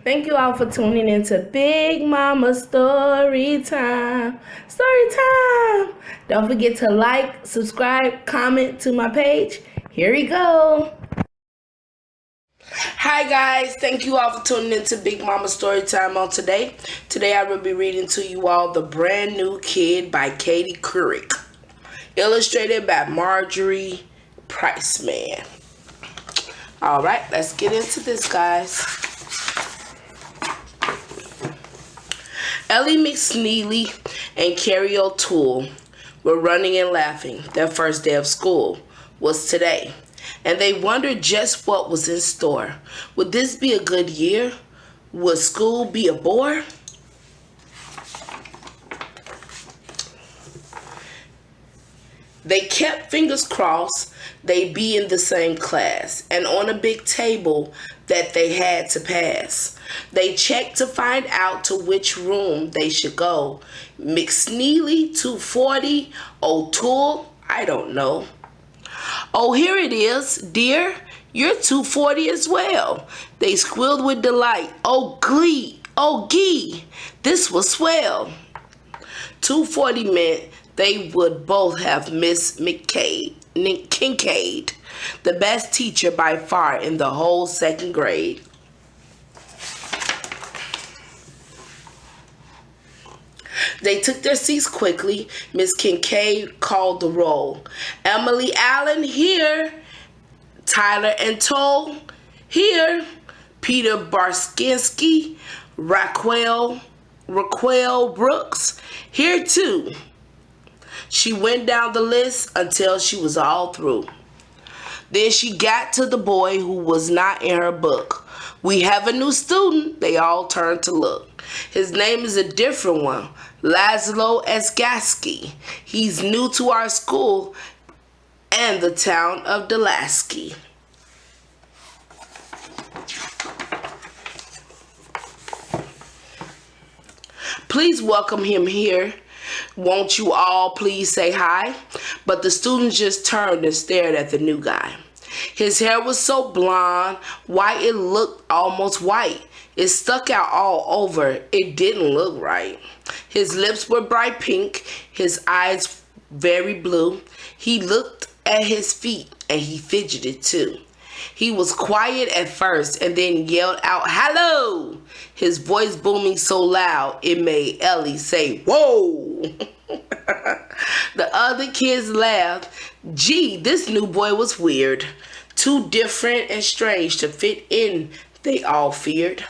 Thank you all for tuning into Big Mama Story Time. Story Time! Don't forget to like, subscribe, comment to my page. Here we go. Hi guys, thank you all for tuning into Big Mama Story Time on today. Today I will be reading to you all The Brand New Kid by Katie Couric. Illustrated by Marjorie Priceman. Alright, let's get into this, guys. Ellie McSneely and Carrie O'Toole were running and laughing. Their first day of school was today, and they wondered just what was in store. Would this be a good year? Would school be a bore? They kept fingers crossed they'd be in the same class and on a big table that they had to pass. They checked to find out to which room they should go. McSneely 240, O'Toole, I don't know. Oh, here it is, dear. You're 240 as well. They squealed with delight. Oh, glee. Oh, gee. This was swell. 240 meant they would both have Miss Kincaid, the best teacher by far in the whole second grade. They took their seats quickly. Miss Kincaid called the roll. Emily Allen here. Tyler and Toll here. Peter Barskinski. Raquel Brooks here too. She went down the list until she was all through. Then she got to the boy who was not in her book. We have a new student. They all turned to look. His name is a different one, Laszlo Esgaski. He's new to our school and the town of Delaski. Please welcome him here. Won't you all please say hi? But the students just turned and stared at the new guy. His hair was so blonde, white it looked almost white. It stuck out all over. It didn't look right. His lips were bright pink, his eyes very blue. He looked at his feet and he fidgeted too. He was quiet at first and then yelled out, "Hello!" His voice booming so loud it made Ellie say, "Whoa!" The other kids laughed. Gee, this new boy was weird. Too different and strange to fit in, they all feared.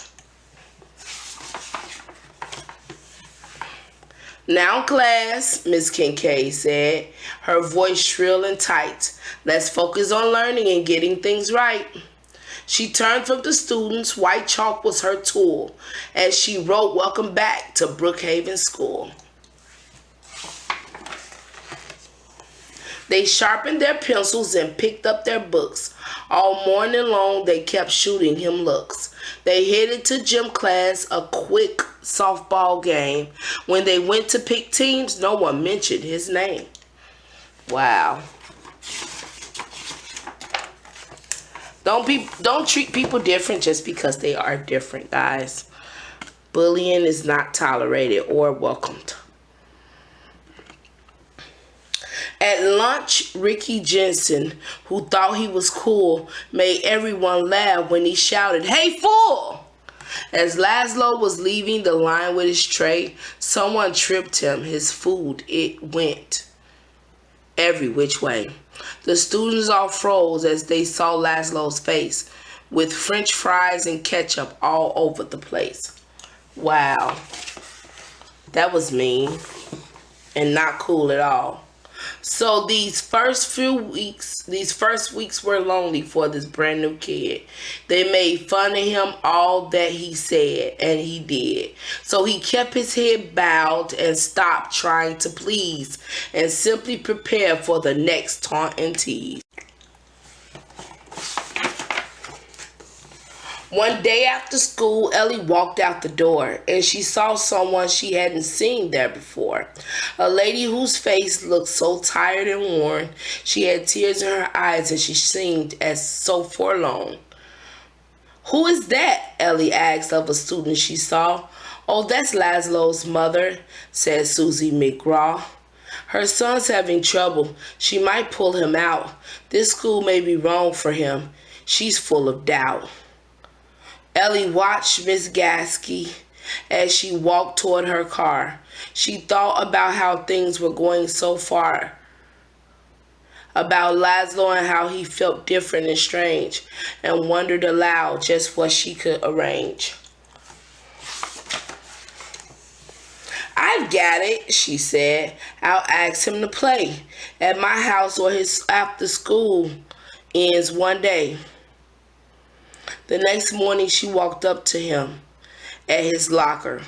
Now, class, Miss Kincaid said, her voice shrill and tight. Let's focus on learning and getting things right. She turned from the students. White chalk was her tool as she wrote, "Welcome back to Brookhaven School." They sharpened their pencils and picked up their books. All morning long, they kept shooting him looks. They headed to gym class, a quick softball game. When they went to pick teams, no one mentioned his name. Wow. Don't treat people different just because they are different, guys. Bullying is not tolerated or welcomed. At lunch, Ricky Jensen, who thought he was cool, made everyone laugh when he shouted, "Hey, fool!" As Laszlo was leaving the line with his tray, someone tripped him. His food, it went every which way. The students all froze as they saw Laszlo's face, with French fries and ketchup all over the place. Wow. That was mean and not cool at all. So these first weeks were lonely for this brand new kid. They made fun of him all that he said, and he did. So he kept his head bowed and stopped trying to please and simply prepared for the next taunt and tease. One day after school, Ellie walked out the door and she saw someone she hadn't seen there before. A lady whose face looked so tired and worn. She had tears in her eyes and she seemed as so forlorn. "Who is that?" Ellie asked of a student she saw. "Oh, that's Laszlo's mother," said Susie McGraw. "Her son's having trouble. She might pull him out. This school may be wrong for him. She's full of doubt." Ellie watched Miss Gasky as she walked toward her car. She thought about how things were going so far, about Laszlo and how he felt different and strange, and wondered aloud just what she could arrange. "I've got it," she said. "I'll ask him to play at my house or his after school ends one day." The next morning she walked up to him at his locker.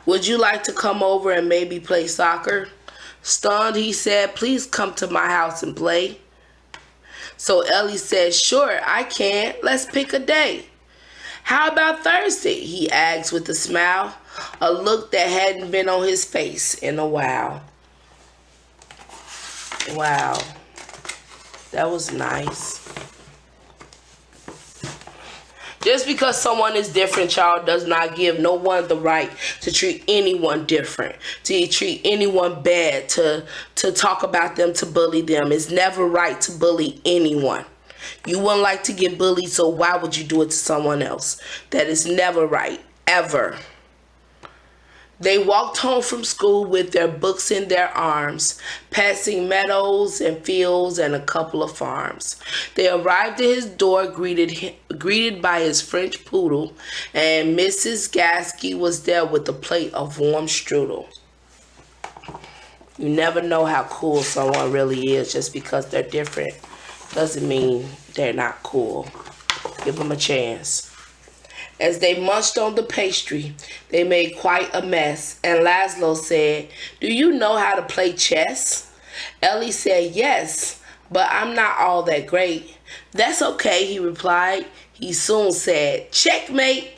"Would you like to come over and maybe play soccer?" Stunned, he said, "Please come to my house and play." So Ellie said, "Sure, I can. Let's pick a day." "How about Thursday?" he asked with a smile, a look that hadn't been on his face in a while. Wow, that was nice. Just because someone is different, y'all, does not give no one the right to treat anyone different, to treat anyone bad, to talk about them, to bully them. It's never right to bully anyone. You wouldn't like to get bullied, so why would you do it to someone else? That is never right, ever. They walked home from school with their books in their arms, passing meadows and fields and a couple of farms. They arrived at his door greeted by his French poodle, and Mrs. Gasky was there with a plate of warm strudel. You never know how cool someone really is. Just because they're different doesn't mean they're not cool. Give them a chance. As they munched on the pastry, they made quite a mess, and Laszlo said, "Do you know how to play chess?" Ellie said, "Yes, but I'm not all that great." "That's okay," he replied. He soon said, "Checkmate."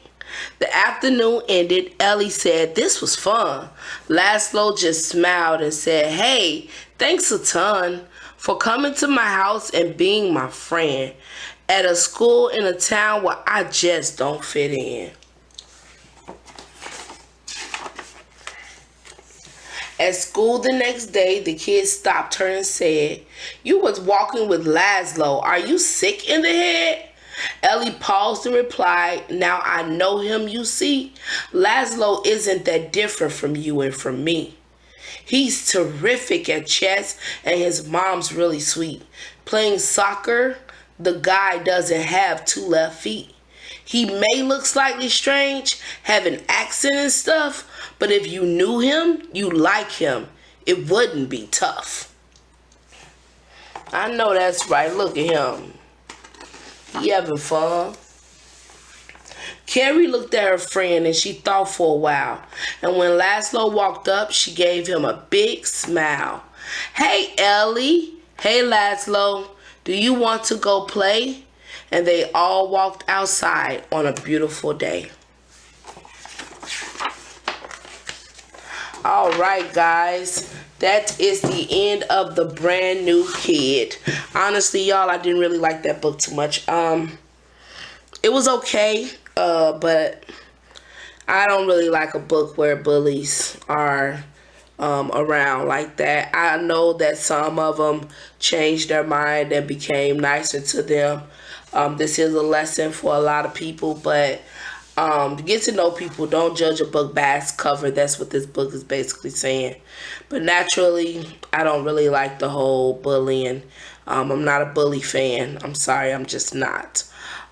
The afternoon ended. Ellie said, "This was fun." Laszlo just smiled and said, "Hey, thanks a ton for coming to my house and being my friend at a school in a town where I just don't fit in." At school the next day, the kids stopped her and said, "You was walking with Laszlo. Are you sick in the head?" Ellie paused and replied, "Now I know him, you see. Laszlo isn't that different from you and from me. He's terrific at chess, and his mom's really sweet. Playing soccer, the guy doesn't have two left feet. He may look slightly strange, have an accent and stuff, but if you knew him, you like him. It wouldn't be tough." I know that's right. Look at him. He having fun. Carrie looked at her friend and she thought for a while. And when Laszlo walked up, she gave him a big smile. "Hey, Ellie." "Hey, Laszlo. Do you want to go play?" And they all walked outside on a beautiful day. All right, guys. That is the end of The Brand New Kid. Honestly, y'all, I didn't really like that book too much. It was okay, but I don't really like a book where bullies are around like that. I know that some of them changed their mind and became nicer to them. This is a lesson for a lot of people, but to get to know people, don't judge a book by its cover. That's what this book is basically saying. But naturally, I don't really like the whole bullying. I'm not a bully fan. I'm sorry, I'm just not.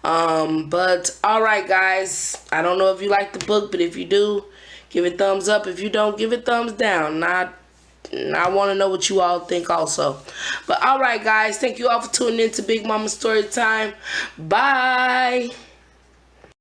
But alright, guys, I don't know if you like the book, but if you do, give it thumbs up. If you don't, give it thumbs down. I want to know what you all think also. But alright, guys, thank you all for tuning in to Big Mama Story Time. Bye.